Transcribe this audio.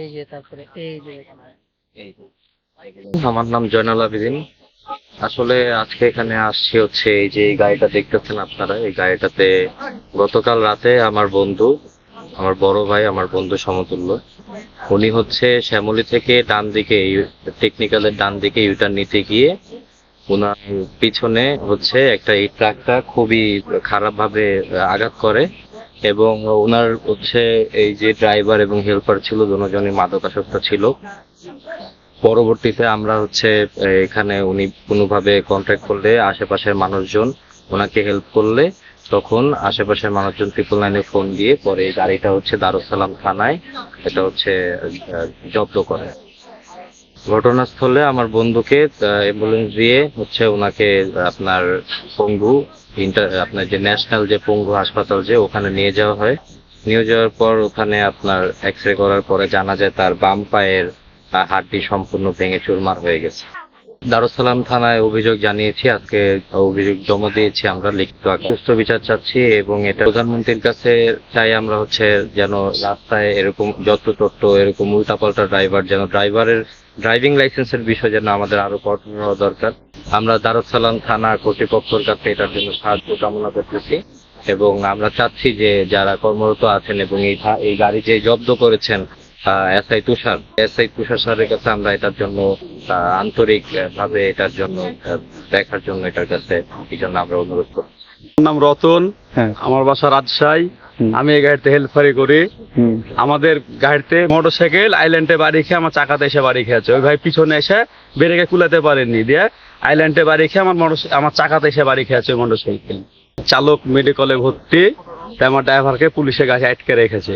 এই যে তারপরে এই যে আমার নাম জয়নাল আবেদিন। আসলে আজকে এখানে আসছি হচ্ছে এই যে এই গাড়িটা দেখতেছেন আপনারা, এই গাড়িটাতে গতকাল রাতে আমার বড় ভাই, আমার বন্ধু সমতুল্য, উনি হচ্ছে শ্যামলী থেকে ডান দিকে টেকনিক্যালের ডান দিকে ইউটার্ন নিতে গিয়ে ওনার পিছনে হচ্ছে একটা এই ট্রাকটা খুবই খারাপ ভাবে আঘাত করে, এবং ওনার হচ্ছে এই যে ড্রাইভার এবং হেল্পার ছিল দুজনই মাদকাসক্ত ছিল। পরবর্তীতে আমরা হচ্ছে এখানে উনি কোনোভাবে কন্ট্যাক্ট করলে আশেপাশের মানুষজন ওনাকে হেল্প করলে তখন আশেপাশের মানুষজন 999-এ ফোন দিয়ে পরে এই গাড়িটা হচ্ছে দারুস সালাম থানায় এটা হচ্ছে জব্দ করে। ঘটনাস্থলে আমার বন্ধুকে অ্যাম্বুলেন্স দিয়ে হচ্ছে ওনাকে আপনার পঙ্গু আপনার যে ন্যাশনাল যে পঙ্গু হাসপাতাল যে ওখানে নিয়ে যাওয়া হয়। নিয়ে যাওয়ার পর ওখানে আপনার এক্স রে করার পরে জানা যায় তার বাম পায়ের হাড্ডি সম্পূর্ণ ভেঙে চুরমার হয়ে গেছে। দারুস সালাম থানায় অভিযোগ জানিয়েছি, আজকে অভিযোগ জমা দিয়েছি আমরা লিখিত আকারে। সুষ্ঠু বিচার চাচ্ছি এবং এটা প্রধানমন্ত্রীর কাছে চাই আমরা হচ্ছে যেন রাস্তায় এরকম যত্রতত্র এরকম উল্টাপাল্টা ড্রাইভার, যেন ড্রাইভারের ড্রাইভিং লাইসেন্সের বিষয় যেন আমাদের আরো কঠোর হওয়া দরকার। আমরা দারুস সালাম থানা কর্তৃপক্ষের কাছে এটার জন্য সাহায্য কামনা করতেছি এবং আমরা চাচ্ছি যে যারা কর্মরত আছেন এবং এই গাড়ি যে জব্দ করেছেন এসআই তুষার স্যারের কাছে আমরা এটার জন্য আন্তরিক ভাবে এটার জন্য দেখার জন্য এটার কাছে এই জন্য আমরা অনুরোধ করছি। আমার নাম রতন, আমার বাসা রাজশাহী। আমি এই গাড়িতে হেল্পারি করি। আমাদের গাড়িতে মোটরসাইকেল আইল্যান্ডে বাড়ি খেয়ে আমার চাকাতে এসে বাড়ি খেয়েছে। ওই ভাই পিছনে এসে ব্রেকে কুলাতে পারেননি, দিয়ে আইল্যান্ডে বাড়ি খেয়ে আমার চাকাতে এসে বাড়ি খেয়েছে মোটরসাইকেল। চালক মেডিকেলে ভর্তি, তাই আমার ড্রাইভারকে পুলিশের কাছে আটকে রেখেছে।